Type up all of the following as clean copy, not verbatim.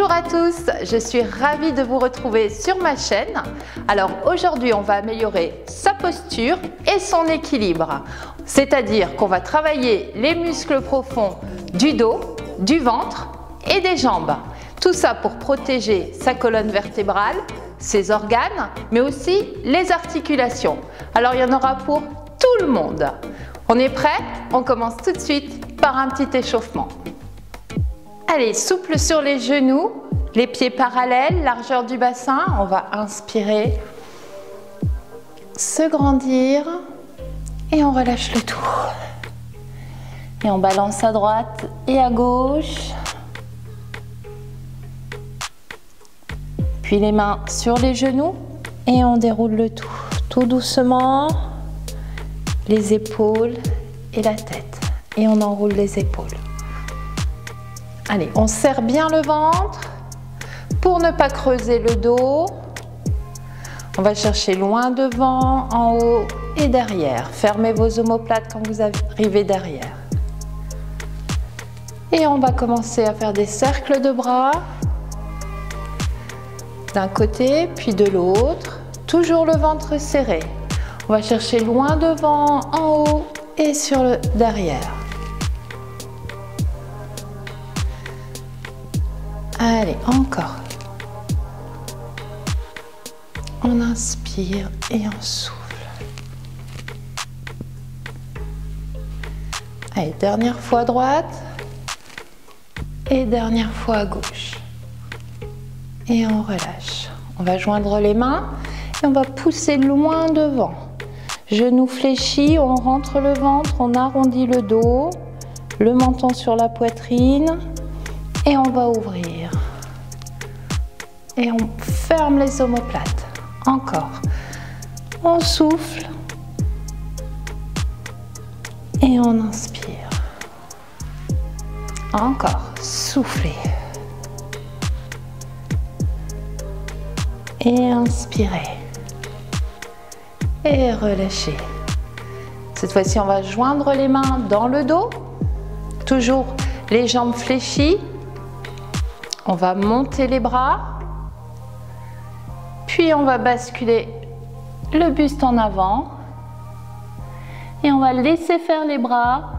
Bonjour à tous, je suis ravie de vous retrouver sur ma chaîne. Alors aujourd'hui on va améliorer sa posture et son équilibre. C'est-à-dire qu'on va travailler les muscles profonds du dos, du ventre et des jambes. Tout ça pour protéger sa colonne vertébrale, ses organes, mais aussi les articulations. Alors il y en aura pour tout le monde. On est prêt? On commence tout de suite par un petit échauffement. Allez, souple sur les genoux, les pieds parallèles, largeur du bassin. On va inspirer, se grandir et on relâche le tout. Et on balance à droite et à gauche. Puis les mains sur les genoux et on déroule le tout. Tout doucement, les épaules et la tête. Et on enroule les épaules. Allez, on serre bien le ventre pour ne pas creuser le dos. On va chercher loin devant, en haut et derrière. Fermez vos omoplates quand vous arrivez derrière. Et on va commencer à faire des cercles de bras. D'un côté, puis de l'autre. Toujours le ventre serré. On va chercher loin devant, en haut et sur le derrière. Allez, encore. On inspire et on souffle. Allez, dernière fois à droite et dernière fois à gauche. Et on relâche. On va joindre les mains et on va pousser loin devant. Genoux fléchis, on rentre le ventre, on arrondit le dos, le menton sur la poitrine. Et on va ouvrir. Et on ferme les omoplates. Encore. On souffle. Et on inspire. Encore. Soufflez. Et inspirez. Et relâchez. Cette fois-ci, on va joindre les mains dans le dos. Toujours les jambes fléchies. On va monter les bras, puis on va basculer le buste en avant et on va laisser faire les bras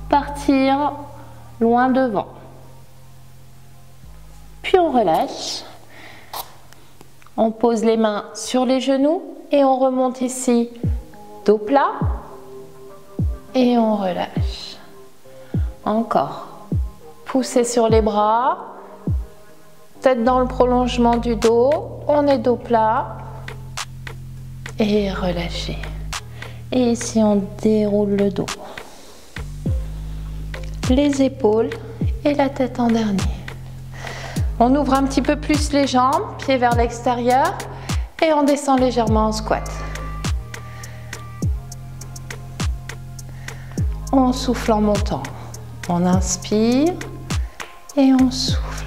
partir loin devant. Puis on relâche, on pose les mains sur les genoux et on remonte ici, dos plat et on relâche. Encore, poussez sur les bras. Tête dans le prolongement du dos, on est dos plat et relâché. Et ici on déroule le dos, les épaules et la tête en dernier. On ouvre un petit peu plus les jambes, pieds vers l'extérieur et on descend légèrement en squat. On souffle en montant. On inspire et on souffle.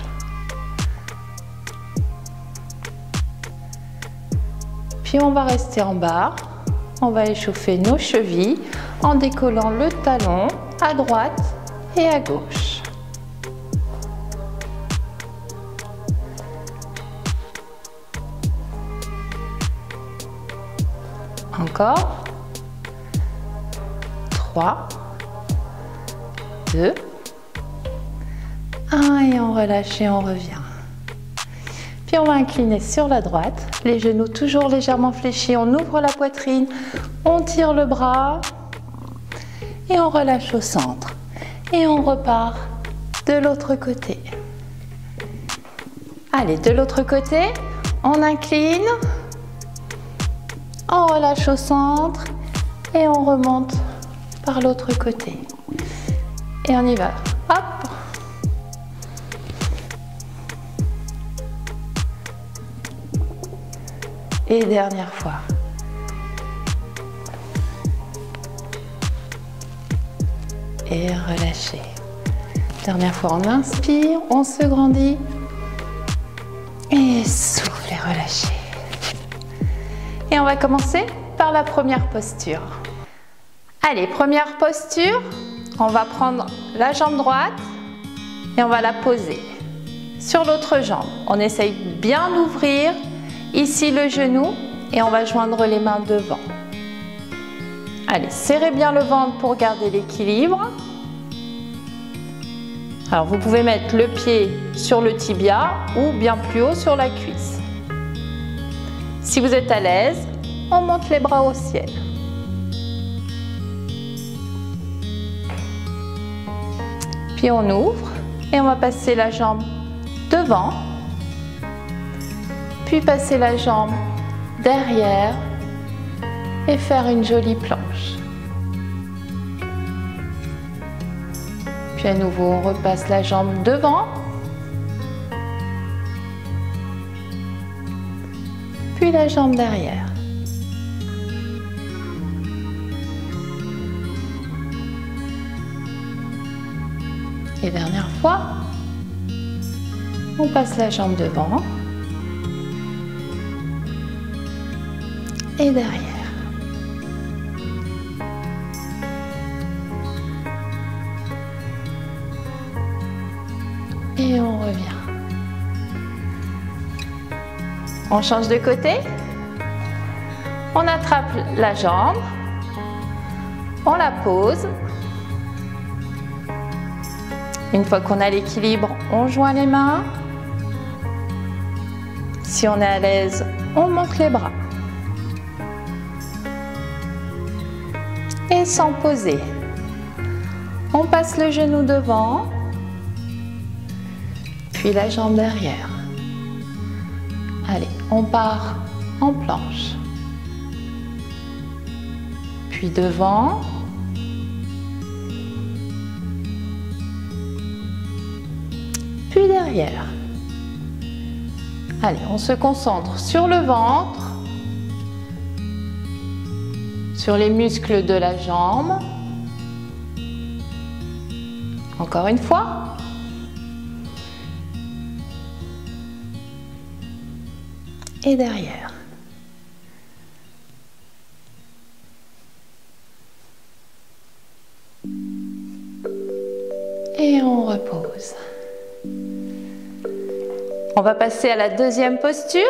Puis on va rester en bas, on va échauffer nos chevilles en décollant le talon à droite et à gauche. Encore. 3, 2, 1 et on relâche et on revient. Puis on va incliner sur la droite, les genoux toujours légèrement fléchis, on ouvre la poitrine, on tire le bras et on relâche au centre. Et on repart de l'autre côté. Allez, de l'autre côté, on incline, on relâche au centre et on remonte par l'autre côté. Et on y va. Hop! Et dernière fois. Et relâchez. Dernière fois, on inspire, on se grandit. Et souffle et relâchez. Et on va commencer par la première posture. Allez, première posture. On va prendre la jambe droite et on va la poser. sur l'autre jambe. On essaye bien d'ouvrir ici le genou et on va joindre les mains devant. Allez, serrez bien le ventre pour garder l'équilibre. Alors vous pouvez mettre le pied sur le tibia ou bien plus haut sur la cuisse. Si vous êtes à l'aise, on monte les bras au ciel. Puis on ouvre et on va passer la jambe devant, puis passer la jambe derrière et faire une jolie planche. Puis à nouveau, on repasse la jambe devant, puis la jambe derrière. Et dernière fois, on passe la jambe devant et derrière. Et on revient. On change de côté. On attrape la jambe. On la pose. Une fois qu'on a l'équilibre, on joint les mains. Si on est à l'aise, on monte les bras. Et sans poser. On passe le genou devant, puis la jambe derrière. Allez, on part en planche. Puis devant. Puis derrière. Allez, on se concentre sur le ventre, sur les muscles de la jambe. Encore une fois. Et derrière. Et on repose. On va passer à la deuxième posture.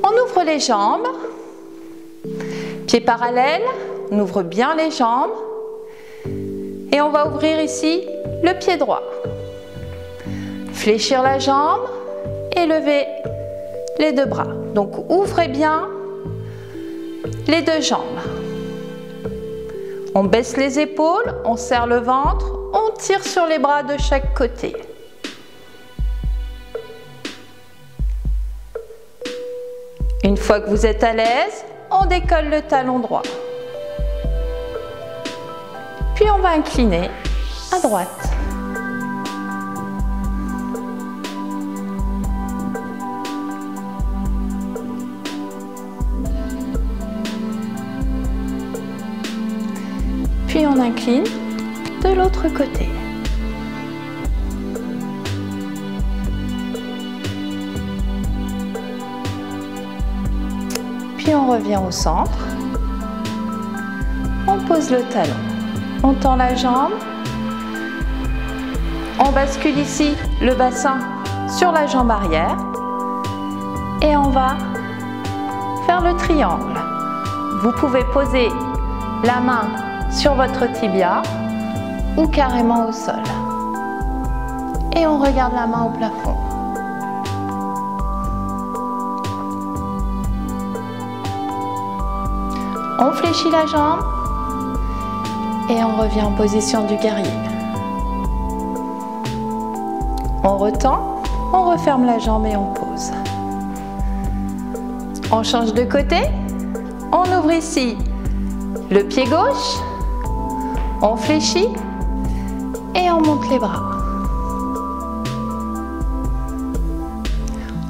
On ouvre les jambes. Pieds parallèles. On ouvre bien les jambes. Et on va ouvrir ici le pied droit. Fléchir la jambe et lever les deux bras. Donc ouvrez bien les deux jambes. On baisse les épaules, on serre le ventre, on tire sur les bras de chaque côté. Une fois que vous êtes à l'aise, on décolle le talon droit. Puis on va incliner à droite. Puis on incline de l'autre côté. Puis on revient au centre. On pose le talon. On tend la jambe. On bascule ici le bassin sur la jambe arrière. Et on va faire le triangle. Vous pouvez poser la main sur votre tibia ou carrément au sol. Et on regarde la main au plafond. On fléchit la jambe et on revient en position du guerrier. On retend, on referme la jambe et on pose. On change de côté. On ouvre ici le pied gauche. On fléchit et on monte les bras.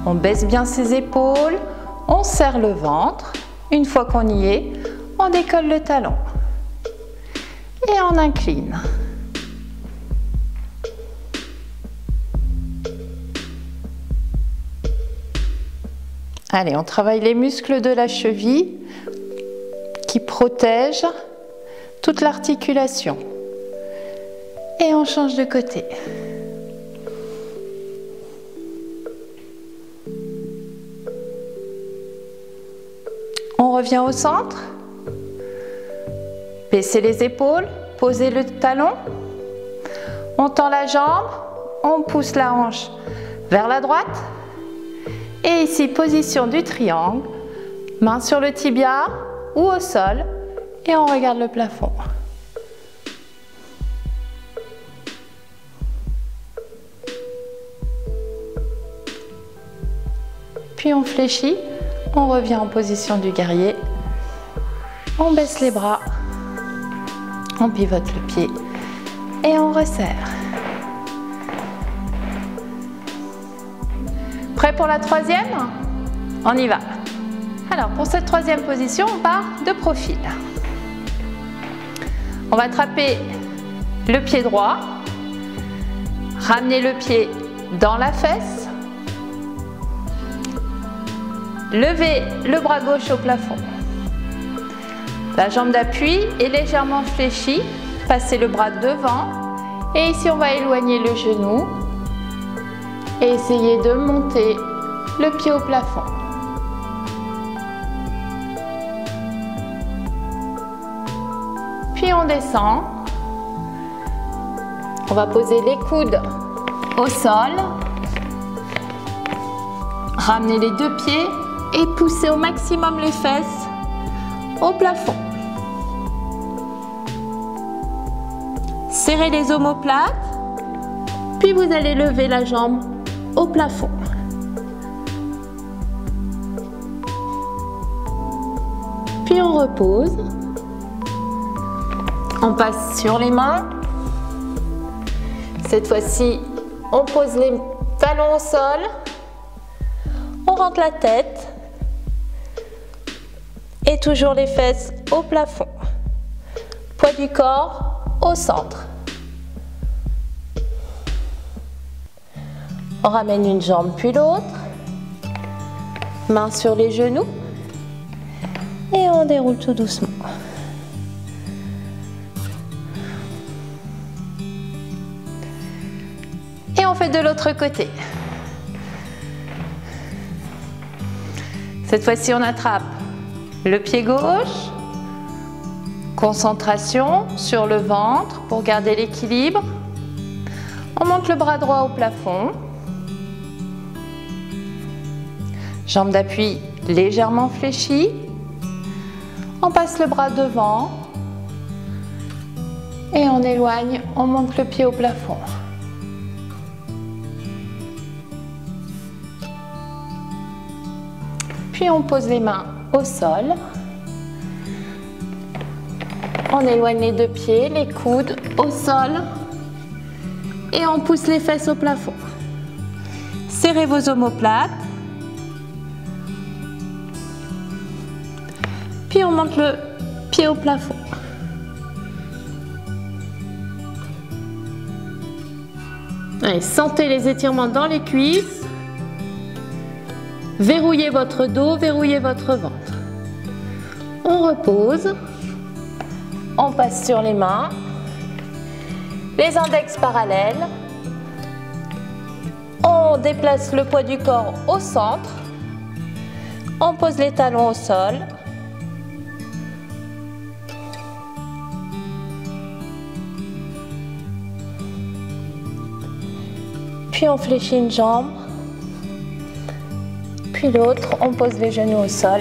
On baisse bien ses épaules, on serre le ventre. Une fois qu'on y est, on décolle le talon et on incline. Allez, on travaille les muscles de la cheville qui protègent toute l'articulation. Et on change de côté. revient au centre. Baissez les épaules, posez le talon. On tend la jambe, on pousse la hanche vers la droite. Et ici, position du triangle. Main sur le tibia ou au sol. Et on regarde le plafond. Puis on fléchit, on revient en position du guerrier. On baisse les bras, on pivote le pied et on resserre. Prêt pour la troisième? On y va. Alors pour cette troisième position, on part de profil. On va attraper le pied droit, ramener le pied dans la fesse, levez le bras gauche au plafond. La jambe d'appui est légèrement fléchie, passez le bras devant et ici on va éloigner le genou et essayer de monter le pied au plafond. Puis on descend. On va poser les coudes au sol. Ramener les deux pieds et pousser au maximum les fesses au plafond. Serrez les omoplates. Puis vous allez lever la jambe au plafond. Puis on repose. On passe sur les mains. Cette fois-ci, on pose les talons au sol. On rentre la tête. Et toujours les fesses au plafond. Poids du corps au centre. On ramène une jambe puis l'autre. Main sur les genoux. Et on déroule tout doucement. Et on fait de l'autre côté. Cette fois-ci, on attrape le pied gauche. Concentration sur le ventre pour garder l'équilibre. On monte le bras droit au plafond. Jambe d'appui légèrement fléchie. On passe le bras devant. Et on éloigne, on monte le pied au plafond. Puis on pose les mains au sol. On éloigne les deux pieds, les coudes au sol. Et on pousse les fesses au plafond. Serrez vos omoplates. Puis on monte le pied au plafond. Allez, sentez les étirements dans les cuisses. Verrouillez votre dos, verrouillez votre ventre. On repose. On passe sur les mains. Les index parallèles. On déplace le poids du corps au centre. On pose les talons au sol. Puis on fléchit une jambe. Puis l'autre, on pose les genoux au sol.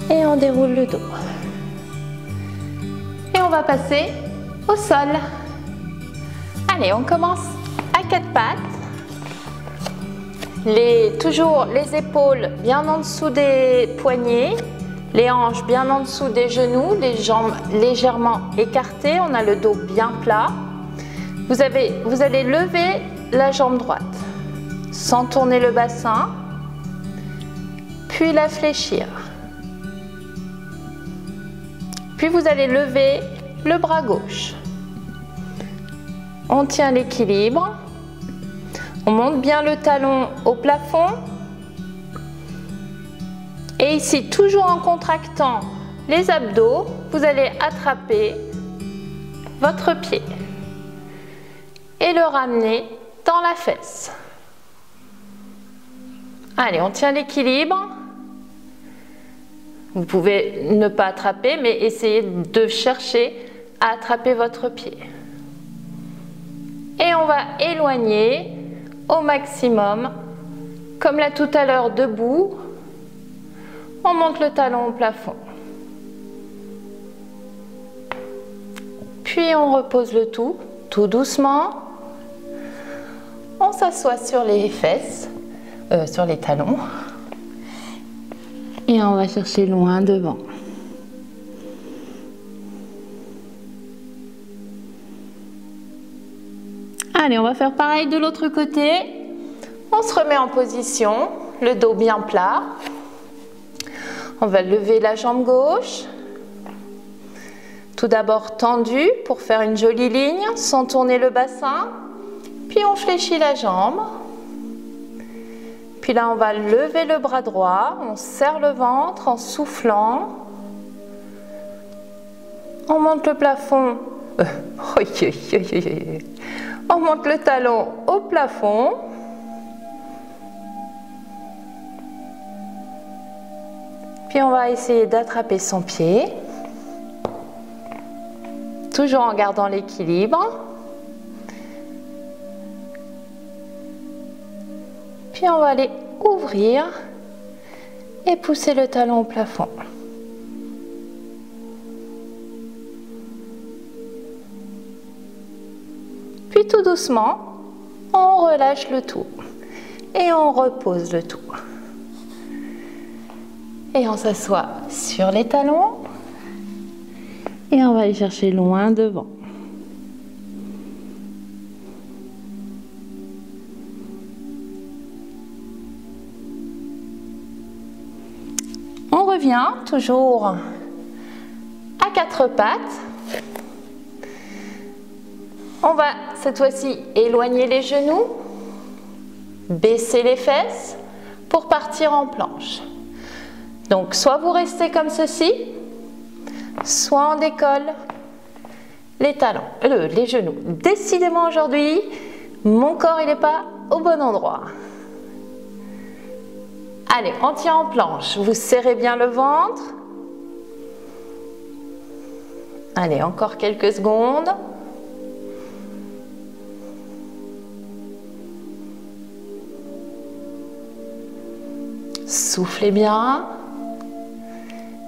Et on déroule le dos. Et on va passer au sol. Allez, on commence à quatre pattes. Toujours les épaules bien en dessous des poignets, les hanches bien en dessous des genoux, les jambes légèrement écartées, on a le dos bien plat. Vous allez lever la jambe droite sans tourner le bassin, puis la fléchir. Puis vous allez lever le bras gauche. On tient l'équilibre. On monte bien le talon au plafond. Et ici, toujours en contractant les abdos, vous allez attraper votre pied et le ramener dans la fesse. Allez, on tient l'équilibre. Vous pouvez ne pas attraper, mais essayez de chercher à attraper votre pied. Et on va éloigner au maximum, comme là tout à l'heure debout. On monte le talon au plafond. Puis on repose le tout doucement. On s'assoit sur les fesses, sur les talons. Et on va chercher loin devant. Allez, on va faire pareil de l'autre côté. On se remet en position, le dos bien plat. On va lever la jambe gauche. Tout d'abord tendu pour faire une jolie ligne sans tourner le bassin. Puis on fléchit la jambe. Puis là, on va lever le bras droit. On serre le ventre en soufflant. On monte le plafond. On monte le talon au plafond. Puis on va essayer d'attraper son pied. Toujours en gardant l'équilibre. Puis on va aller ouvrir et pousser le talon au plafond. Puis tout doucement, on relâche le tout et on repose le tout. Et on s'assoit sur les talons et on va aller chercher loin devant. On revient toujours à quatre pattes. On va cette fois-ci éloigner les genoux, baisser les fesses pour partir en planche. Donc soit vous restez comme ceci, soit on décolle les talons, les genoux. Décidément aujourd'hui, mon corps il n'est pas au bon endroit. Allez, on tient en planche. Vous serrez bien le ventre. Allez, encore quelques secondes. Soufflez bien.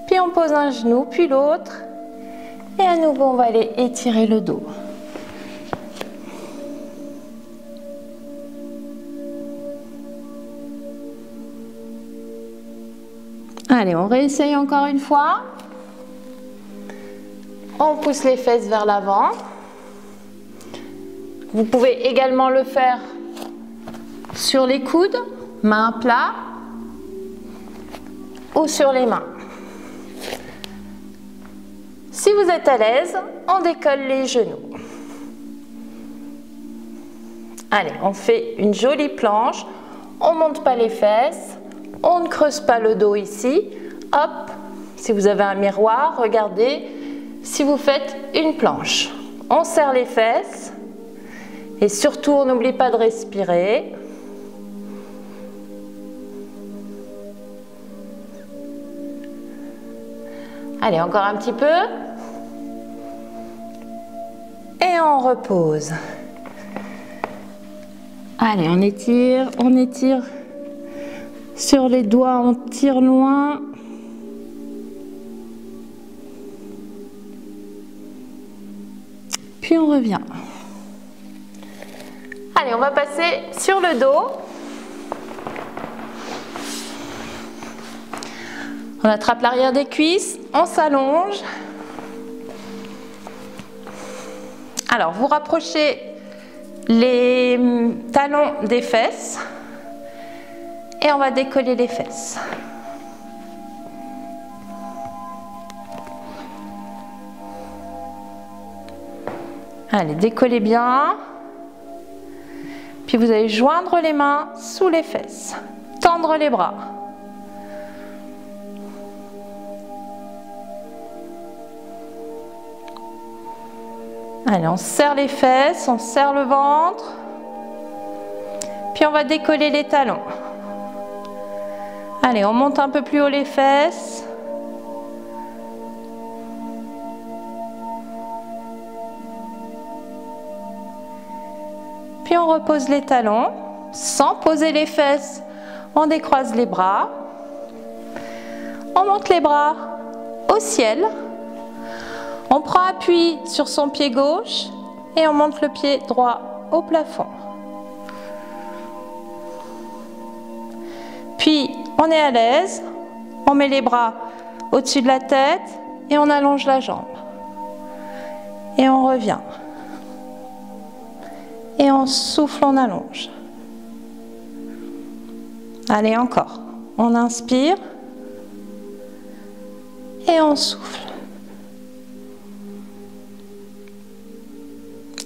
Puis on pose un genou, puis l'autre. Et à nouveau, on va aller étirer le dos. Allez, on réessaye encore une fois. On pousse les fesses vers l'avant. Vous pouvez également le faire sur les coudes, mains à plat, ou sur les mains. Si vous êtes à l'aise, on décolle les genoux. Allez, on fait une jolie planche. On ne monte pas les fesses. On ne creuse pas le dos ici. Hop, si vous avez un miroir, regardez si vous faites une planche. On serre les fesses. Et surtout, on n'oublie pas de respirer. Allez, encore un petit peu. Et on repose. Allez, on étire sur les doigts, on tire loin. Puis on revient. Allez, on va passer sur le dos. On attrape l'arrière des cuisses, on s'allonge. Alors, vous rapprochez les talons des fesses et on va décoller les fesses. Allez, décollez bien. Puis vous allez joindre les mains sous les fesses, tendre les bras. Allez, on serre les fesses, on serre le ventre. Puis on va décoller les talons. Allez, on monte un peu plus haut les fesses. Puis on repose les talons, sans poser les fesses. On décroise les bras. On monte les bras au ciel. On prend appui sur son pied gauche et on monte le pied droit au plafond. Puis on est à l'aise, on met les bras au-dessus de la tête et on allonge la jambe. Et on revient. Et on souffle, on allonge. Allez, encore. On inspire et on souffle.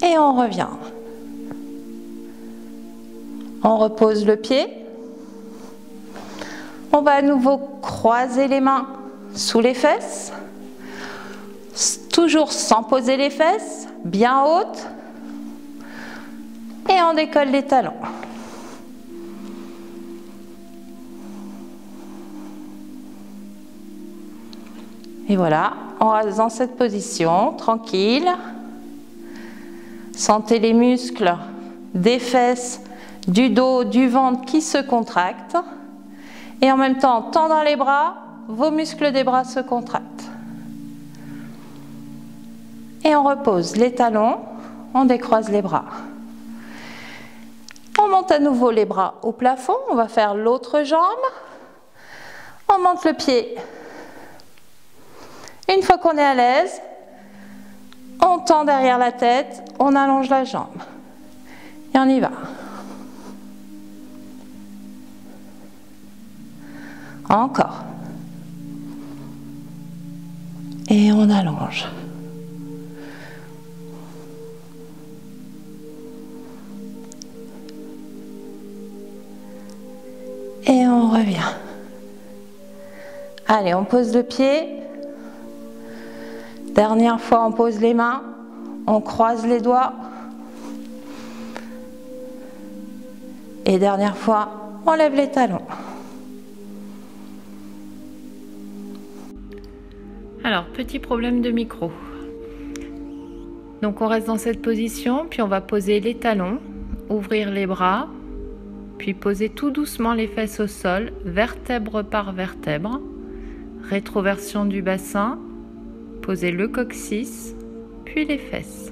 Et on revient. On repose le pied. On va à nouveau croiser les mains sous les fesses. Toujours sans poser les fesses, bien hautes. Et on décolle les talons. Et voilà, on reste dans cette position, tranquille. Sentez les muscles des fesses, du dos, du ventre qui se contractent. Et en même temps, en tendant les bras, vos muscles des bras se contractent. Et on repose les talons, on décroise les bras. On monte à nouveau les bras au plafond, on va faire l'autre jambe. On monte le pied. Une fois qu'on est à l'aise, on tend derrière la tête, on allonge la jambe. Et on y va. Encore. Et on allonge. Et on revient. Allez, on pose le pied. Dernière fois, on pose les mains. On croise les doigts. Et dernière fois, on lève les talons. Alors, petit problème de micro. Donc, on reste dans cette position, puis on va poser les talons, ouvrir les bras, puis poser tout doucement les fesses au sol, vertèbre par vertèbre. Rétroversion du bassin, posez le coccyx, puis les fesses.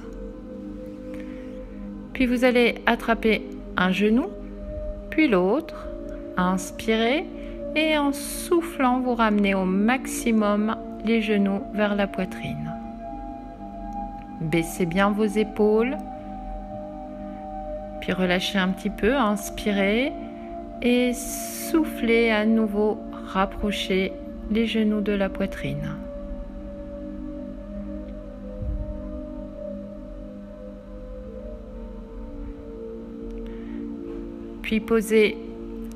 Puis vous allez attraper un genou, puis l'autre, inspirez et en soufflant, vous ramenez au maximum les genoux vers la poitrine. Baissez bien vos épaules, puis relâchez un petit peu, inspirez et soufflez à nouveau, rapprochez les genoux de la poitrine. Puis posez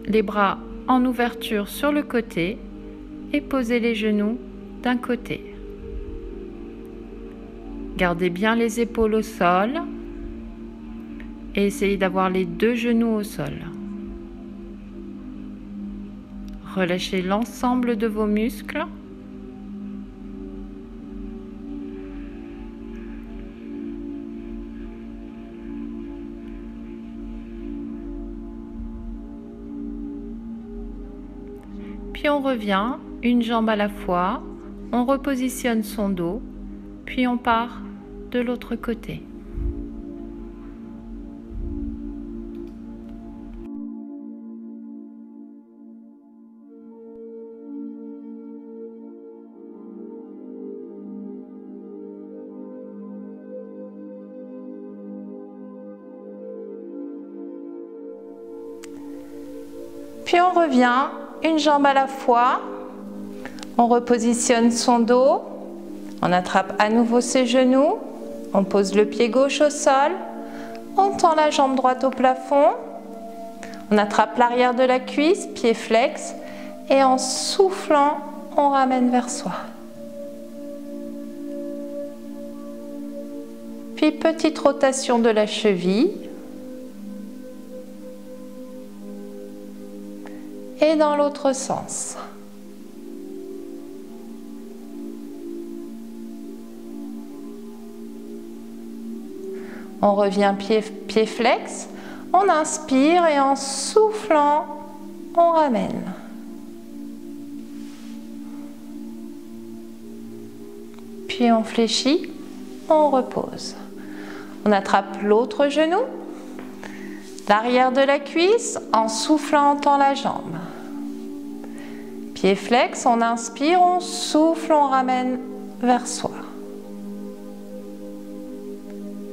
les bras en ouverture sur le côté et posez les genoux d'un côté. Gardez bien les épaules au sol et essayez d'avoir les deux genoux au sol. Relâchez l'ensemble de vos muscles. Puis on revient, une jambe à la fois, on repositionne son dos, puis on part de l'autre côté. Puis on revient, une jambe à la fois, on repositionne son dos, on attrape à nouveau ses genoux, on pose le pied gauche au sol, on tend la jambe droite au plafond, on attrape l'arrière de la cuisse, pied flex, et en soufflant, on ramène vers soi. Puis petite rotation de la cheville. Et dans l'autre sens. On revient pied flex, On inspire et en soufflant, on ramène. Puis on fléchit, on repose. On attrape l'autre genou, l'arrière de la cuisse, en soufflant on tend la jambe. Pied flex, on inspire, on souffle, on ramène vers soi.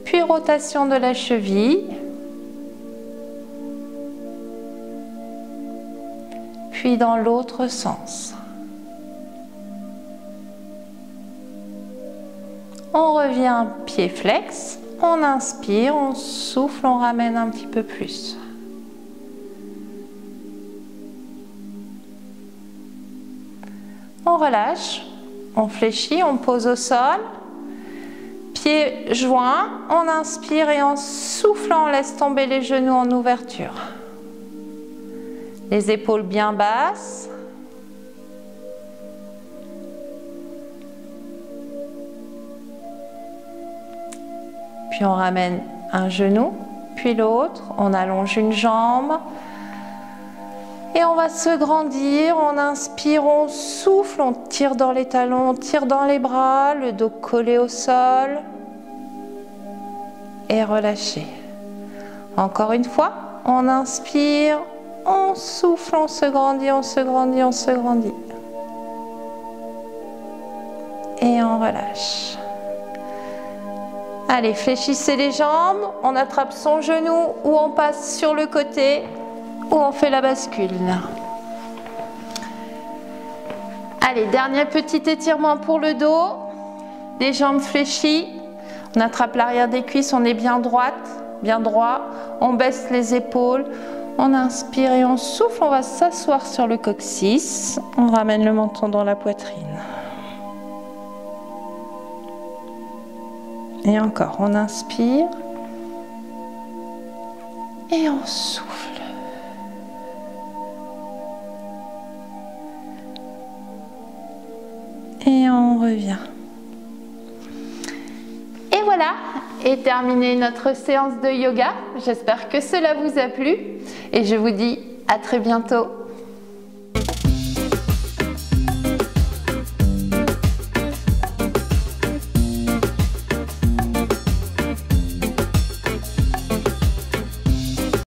Puis rotation de la cheville. Puis dans l'autre sens. On revient pied flex, on inspire, on souffle, on ramène un petit peu plus. On relâche, on fléchit, on pose au sol. Pieds joints, on inspire et en soufflant, on laisse tomber les genoux en ouverture. Les épaules bien basses. Puis on ramène un genou, puis l'autre. On allonge une jambe. Et on va se grandir. On inspire, on souffle, on tire dans les talons, on tire dans les bras, le dos collé au sol. Et relâcher. Encore une fois, on inspire, on souffle, on se grandit, on se grandit, on se grandit. Et on relâche. Allez, fléchissez les jambes, on attrape son genou ou on passe sur le côté ou on fait la bascule. Allez, dernier petit étirement pour le dos, les jambes fléchies. On attrape l'arrière des cuisses, on est bien droite, bien droit. On baisse les épaules, on inspire et on souffle. On va s'asseoir sur le coccyx. On ramène le menton dans la poitrine. Et encore, on inspire. Et on souffle. Et on revient. Et voilà, est terminée notre séance de yoga. J'espère que cela vous a plu et je vous dis à très bientôt.